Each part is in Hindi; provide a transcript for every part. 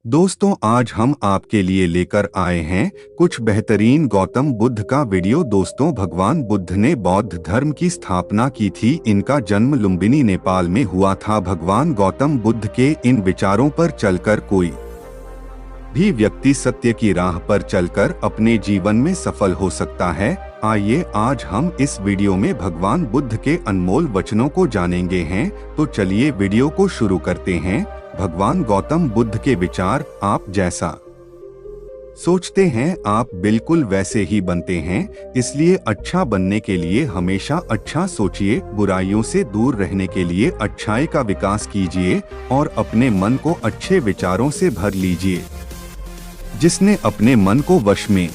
दोस्तों, आज हम आपके लिए लेकर आए हैं कुछ बेहतरीन गौतम बुद्ध का वीडियो। दोस्तों, भगवान बुद्ध ने बौद्ध धर्म की स्थापना की थी। इनका जन्म लुम्बिनी, नेपाल में हुआ था। भगवान गौतम बुद्ध के इन विचारों पर चलकर कोई भी व्यक्ति सत्य की राह पर चलकर अपने जीवन में सफल हो सकता है। आइए आज हम इस वीडियो में भगवान बुद्ध के अनमोल वचनों को जानेंगे हैं। तो चलिए वीडियो को शुरू करते हैं। भगवान गौतम बुद्ध के विचार: आप जैसा सोचते हैं आप बिल्कुल वैसे ही बनते हैं। इसलिए अच्छा बनने के लिए हमेशा अच्छा सोचिए, बुराइयों से दूर रहने के लिए अच्छाई का विकास कीजिए और अपने मन को अच्छे विचारों से भर लीजिए। जिसने अपने मन को वश में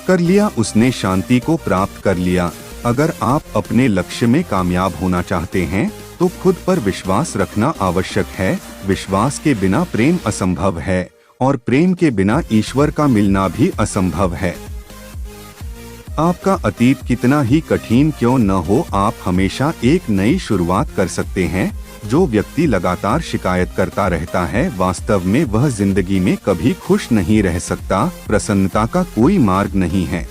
कर लिया उसने शांति को प्राप्त कर लिया। अगर आप अपने लक्ष्य में कामयाब होना चाहते हैं तो खुद पर विश्वास रखना आवश्यक है। विश्वास के बिना प्रेम असंभव है और प्रेम के बिना ईश्वर का मिलना भी असंभव है। आपका अतीत कितना ही कठिन क्यों न हो, आप हमेशा एक नई शुरुआत कर सकते हैं। जो व्यक्ति लगातार शिकायत करता रहता है वास्तव में वह जिंदगी में कभी खुश नहीं रह सकता। प्रसन्नता का कोई मार्ग नहीं है,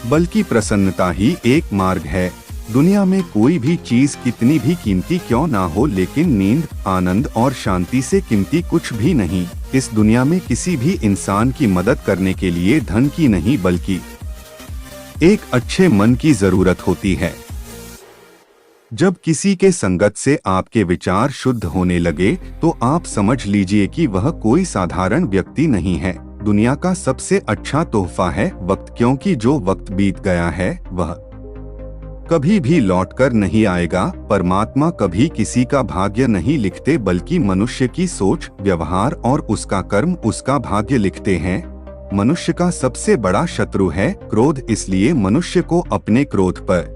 बल्कि प्रसन्नता ही एक मार्ग है। दुनिया में कोई भी चीज कितनी भी कीमती क्यों ना हो, लेकिन नींद, आनंद और शांति से कीमती कुछ भी नहीं। इस दुनिया में किसी भी इंसान की मदद करने के लिए धन की नहीं बल्कि एक अच्छे मन की जरूरत होती है। जब किसी के संगत से आपके विचार शुद्ध होने लगे तो आप समझ लीजिए कि वह कोई साधारण व्यक्ति नहीं है। दुनिया का सबसे अच्छा तोहफा है वक्त, क्योंकि जो वक्त बीत गया है वह कभी भी लौटकर नहीं आएगा। परमात्मा कभी किसी का भाग्य नहीं लिखते, बल्कि मनुष्य की सोच, व्यवहार और उसका कर्म उसका भाग्य लिखते हैं। मनुष्य का सबसे बड़ा शत्रु है क्रोध, इसलिए मनुष्य को अपने क्रोध पर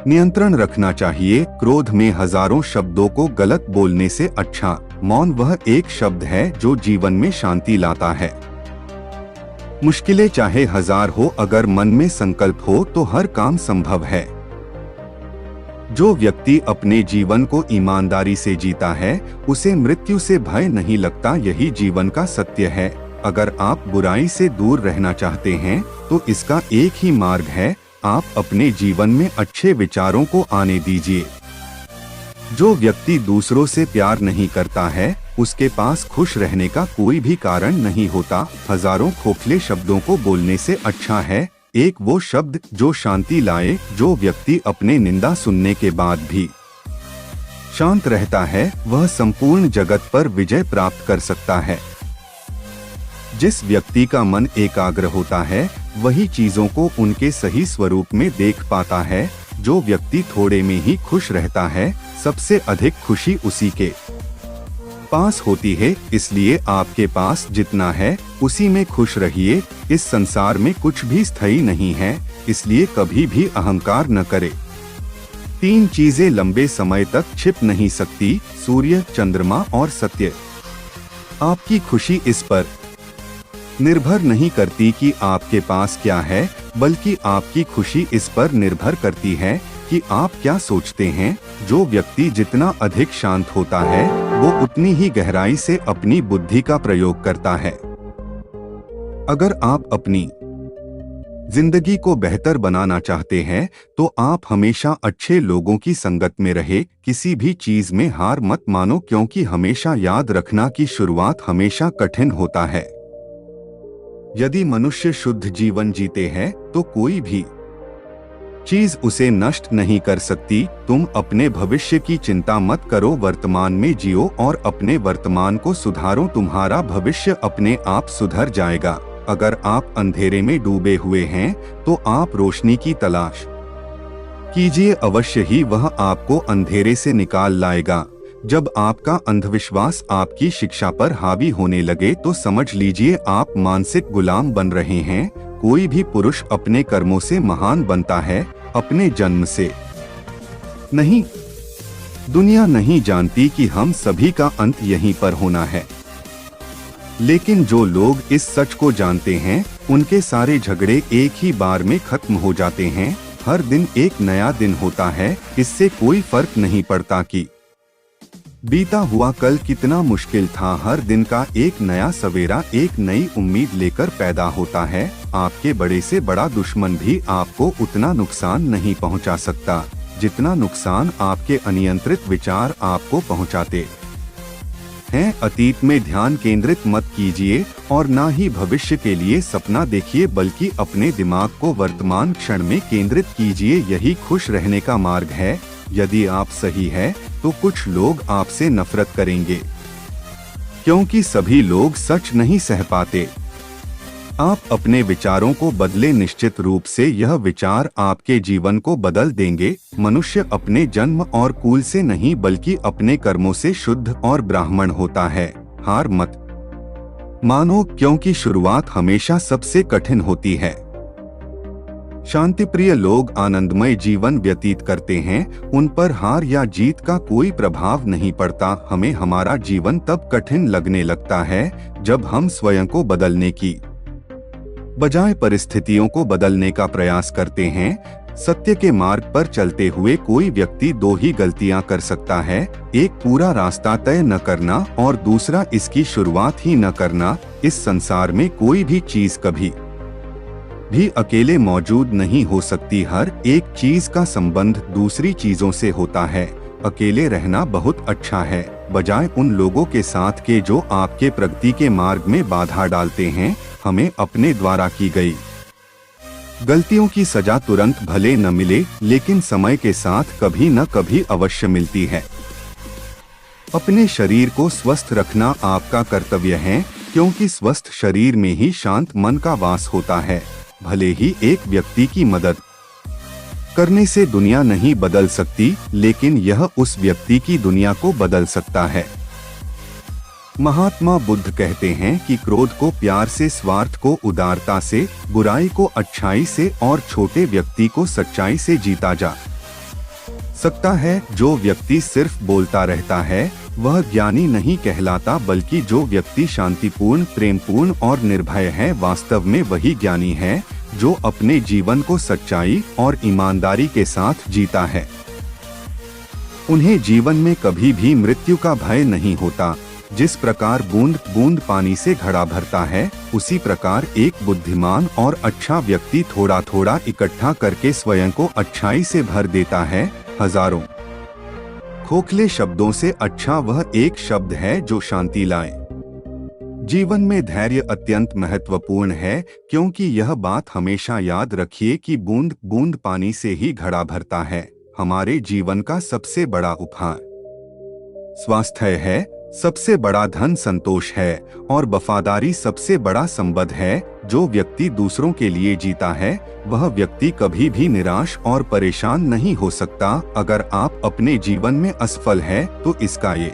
नियंत्रण रखना चाहिए। क्रोध में हजारों शब्दों को गलत बोलने से अच्छा मौन वह एक शब्द है जो जीवन में शांति लाता है। मुश्किलें चाहे हजार हो, अगर मन में संकल्प हो तो हर काम संभव है। जो व्यक्ति अपने जीवन को ईमानदारी से जीता है उसे मृत्यु से भय नहीं लगता। यही जीवन का सत्य है। अगर आप बुराई से दूर रहना चाहते हैं तो इसका एक ही मार्ग है, आप अपने जीवन में अच्छे विचारों को आने दीजिए। जो व्यक्ति दूसरों से प्यार नहीं करता है उसके पास खुश रहने का कोई भी कारण नहीं होता। हजारों खोखले शब्दों को बोलने से अच्छा है एक वो शब्द जो शांति लाए। जो व्यक्ति अपने निंदा सुनने के बाद भी शांत रहता है वह संपूर्ण जगत पर विजय प्राप्त कर सकता है। जिस व्यक्ति का मन एकाग्र होता है वही चीजों को उनके सही स्वरूप में देख पाता है। जो व्यक्ति थोड़े में ही खुश रहता है सबसे अधिक खुशी उसी के पास होती है। इसलिए आपके पास जितना है उसी में खुश रहिए। इस संसार में कुछ भी स्थायी नहीं है, इसलिए कभी भी अहंकार न करे। तीन चीजें लंबे समय तक छिप नहीं सकती: सूर्य, चंद्रमा और सत्य। आपकी खुशी इस पर निर्भर नहीं करती कि आपके पास क्या है, बल्कि आपकी खुशी इस पर निर्भर करती है कि आप क्या सोचते हैं। जो व्यक्ति जितना अधिक शांत होता है वो उतनी ही गहराई से अपनी बुद्धि का प्रयोग करता है। अगर आप अपनी जिंदगी को बेहतर बनाना चाहते हैं तो आप हमेशा अच्छे लोगों की संगत में रहे। किसी भी चीज में हार मत मानो, क्योंकि हमेशा याद रखना कि शुरुआत हमेशा कठिन होता है। यदि मनुष्य शुद्ध जीवन जीते हैं तो कोई भी चीज उसे नष्ट नहीं कर सकती। तुम अपने भविष्य की चिंता मत करो, वर्तमान में जियो और अपने वर्तमान को सुधारो। तुम्हारा भविष्य अपने आप सुधर जाएगा। अगर आप अंधेरे में डूबे हुए हैं तो आप रोशनी की तलाश कीजिए, अवश्य ही वह आपको अंधेरे से निकाल लाएगा। जब आपका अंधविश्वास आपकी शिक्षा पर हावी होने लगे तो समझ लीजिए आप मानसिक गुलाम बन रहे हैं। कोई भी पुरुष अपने कर्मों से महान बनता है, अपने जन्म से नहीं। दुनिया नहीं जानती कि हम सभी का अंत यहीं पर होना है, लेकिन जो लोग इस सच को जानते हैं उनके सारे झगड़े एक ही बार में खत्म हो जाते हैं। हर दिन एक नया दिन होता है, इससे कोई फर्क नहीं पड़ता कि बीता हुआ कल कितना मुश्किल था। हर दिन का एक नया सवेरा एक नई उम्मीद लेकर पैदा होता है। आपके बड़े से बड़ा दुश्मन भी आपको उतना नुकसान नहीं पहुंचा सकता जितना नुकसान आपके अनियंत्रित विचार आपको पहुंचाते हैं। अतीत में ध्यान केंद्रित मत कीजिए और ना ही भविष्य के लिए सपना देखिए, बल्कि अपने दिमाग को वर्तमान क्षण में केंद्रित कीजिए। यही खुश रहने का मार्ग है। यदि आप सही है तो कुछ लोग आपसे नफरत करेंगे, क्योंकि सभी लोग सच नहीं सह पाते। आप अपने विचारों को बदले, निश्चित रूप से यह विचार आपके जीवन को बदल देंगे। मनुष्य अपने जन्म और कुल से नहीं बल्कि अपने कर्मों से शुद्ध और ब्राह्मण होता है। हार मत मानो, क्योंकि शुरुआत हमेशा सबसे कठिन होती है। शांतिप्रिय लोग आनंदमय जीवन व्यतीत करते हैं। उन पर हार या जीत का कोई प्रभाव नहीं पड़ता। हमें हमारा जीवन तब कठिन लगने लगता है जब हम स्वयं को बदलने की बजाय परिस्थितियों को बदलने का प्रयास करते हैं। सत्य के मार्ग पर चलते हुए कोई व्यक्ति दो ही गलतियां कर सकता है, एक पूरा रास्ता तय न करना और दूसरा इसकी शुरुआत ही न करना। इस संसार में कोई भी चीज कभी भी अकेले मौजूद नहीं हो सकती। हर एक चीज का संबंध दूसरी चीजों से होता है। अकेले रहना बहुत अच्छा है, बजाय उन लोगों के साथ के जो आपके प्रगति के मार्ग में बाधा डालते हैं। हमें अपने द्वारा की गई गलतियों की सजा तुरंत भले न मिले, लेकिन समय के साथ कभी न कभी अवश्य मिलती है। अपने शरीर को स्वस्थ रखना आपका कर्तव्य है, क्योंकि स्वस्थ शरीर में ही शांत मन का वास होता है। भले ही एक व्यक्ति की मदद करने से दुनिया नहीं बदल सकती, लेकिन यह उस व्यक्ति की दुनिया को बदल सकता है। महात्मा बुद्ध कहते हैं कि क्रोध को प्यार से, स्वार्थ को उदारता से, बुराई को अच्छाई से और छोटे व्यक्ति को सच्चाई से जीता जा सकता है। जो व्यक्ति सिर्फ बोलता रहता है वह ज्ञानी नहीं कहलाता, बल्कि जो व्यक्ति शांतिपूर्ण, प्रेमपूर्ण और निर्भय है, वास्तव में वही ज्ञानी है जो अपने जीवन को सच्चाई और ईमानदारी के साथ जीता है। उन्हें जीवन में कभी भी मृत्यु का भय नहीं होता। जिस प्रकार बूंद बूंद पानी से घड़ा भरता है, उसी प्रकार एक बुद्धिमान और अच्छा व्यक्ति थोड़ा थोड़ा इकट्ठा करके स्वयं को अच्छाई से भर देता है। हजारों खोखले शब्दों से अच्छा वह एक शब्द है जो शांति लाए। जीवन में धैर्य अत्यंत महत्वपूर्ण है, क्योंकि यह बात हमेशा याद रखिए कि बूंद बूंद पानी से ही घड़ा भरता है। हमारे जीवन का सबसे बड़ा उपहार स्वास्थ्य है, सबसे बड़ा धन संतोष है और वफादारी सबसे बड़ा संबंध है। जो व्यक्ति दूसरों के लिए जीता है वह व्यक्ति कभी भी निराश और परेशान नहीं हो सकता। अगर आप अपने जीवन में असफल हैं, तो इसका ये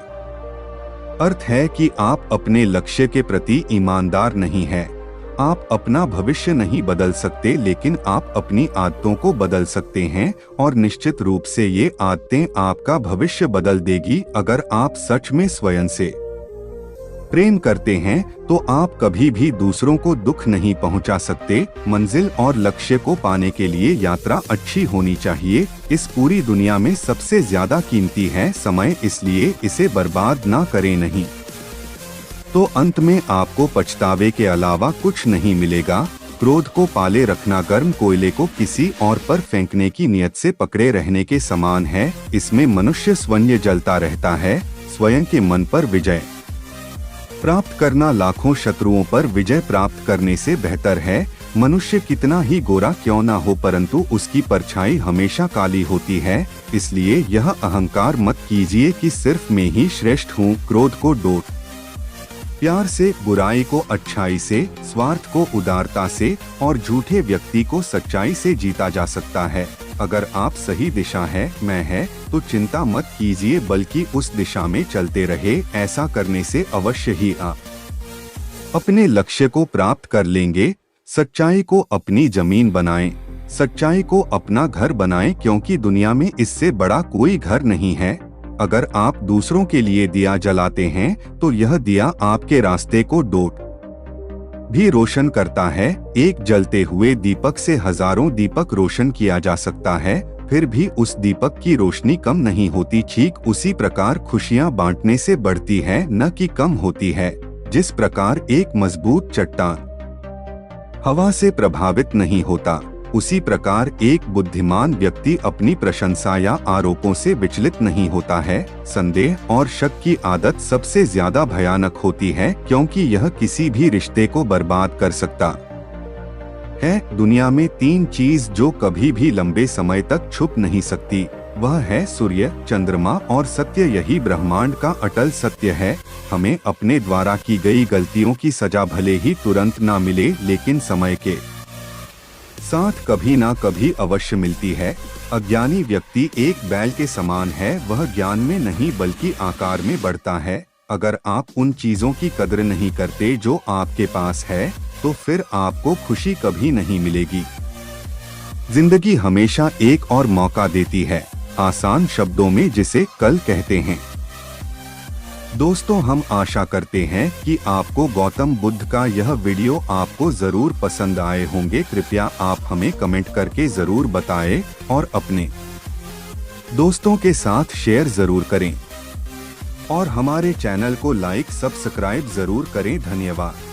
अर्थ है कि आप अपने लक्ष्य के प्रति ईमानदार नहीं हैं। आप अपना भविष्य नहीं बदल सकते, लेकिन आप अपनी आदतों को बदल सकते हैं और निश्चित रूप से ये आदतें आपका भविष्य बदल देगी। अगर आप सच में स्वयं से प्रेम करते हैं तो आप कभी भी दूसरों को दुख नहीं पहुंचा सकते। मंजिल और लक्ष्य को पाने के लिए यात्रा अच्छी होनी चाहिए। इस पूरी दुनिया में सबसे ज्यादा कीमती है समय, इसलिए इसे बर्बाद ना करें, नहीं तो अंत में आपको पछतावे के अलावा कुछ नहीं मिलेगा। क्रोध को पाले रखना गर्म कोयले को किसी और पर फेंकने की नियत से पकड़े रहने के समान है। इसमें मनुष्य स्वयं जलता रहता है। स्वयं के मन पर विजय प्राप्त करना लाखों शत्रुओं पर विजय प्राप्त करने से बेहतर है। मनुष्य कितना ही गोरा क्यों ना हो, परंतु उसकी परछाई हमेशा काली होती है। इसलिए यह अहंकार मत कीजिए कि सिर्फ मैं ही श्रेष्ठ हूँ। क्रोध को डोट प्यार से, बुराई को अच्छाई से, स्वार्थ को उदारता से और झूठे व्यक्ति को सच्चाई से जीता जा सकता है। अगर आप सही दिशा है तो चिंता मत कीजिए, बल्कि उस दिशा में चलते रहे। ऐसा करने से अवश्य ही आप अपने लक्ष्य को प्राप्त कर लेंगे। सच्चाई को अपनी जमीन बनाएं, सच्चाई को अपना घर बनाएं, क्योंकि दुनिया में इससे बड़ा कोई घर नहीं है। अगर आप दूसरों के लिए दिया जलाते हैं तो यह दिया आपके रास्ते को डोट भी रोशन करता है। एक जलते हुए दीपक से हजारों दीपक रोशन किया जा सकता है। फिर भी उस दीपक की रोशनी कम नहीं होती। ठीक उसी प्रकार खुशियाँ बांटने से बढ़ती है, न कि कम होती है। जिस प्रकार एक मजबूत चट्टान हवा से प्रभावित नहीं होता, उसी प्रकार एक बुद्धिमान व्यक्ति अपनी प्रशंसा या आरोपों से विचलित नहीं होता है। संदेह और शक की आदत सबसे ज्यादा भयानक होती है, क्योंकि यह किसी भी रिश्ते को बर्बाद कर सकता है। दुनिया में 3 चीज जो कभी भी लंबे समय तक छुप नहीं सकती, वह है सूर्य, चंद्रमा और सत्य। यही ब्रह्मांड का अटल सत्य है। हमें अपने द्वारा की गई गलतियों की सजा भले ही तुरंत ना मिले, लेकिन समय के साथ कभी ना कभी अवश्य मिलती है। अज्ञानी व्यक्ति एक बैल के समान है, वह ज्ञान में नहीं बल्कि आकार में बढ़ता है। अगर आप उन चीजों की कदर नहीं करते जो आपके पास है, तो फिर आपको खुशी कभी नहीं मिलेगी। जिंदगी हमेशा एक और मौका देती है, आसान शब्दों में जिसे कल कहते हैं। दोस्तों, हम आशा करते हैं कि आपको गौतम बुद्ध का यह वीडियो आपको जरूर पसंद आए होंगे। कृपया आप हमें कमेंट करके जरूर बताएं और अपने दोस्तों के साथ शेयर जरूर करें और हमारे चैनल को लाइक सब्सक्राइब जरूर करें। धन्यवाद।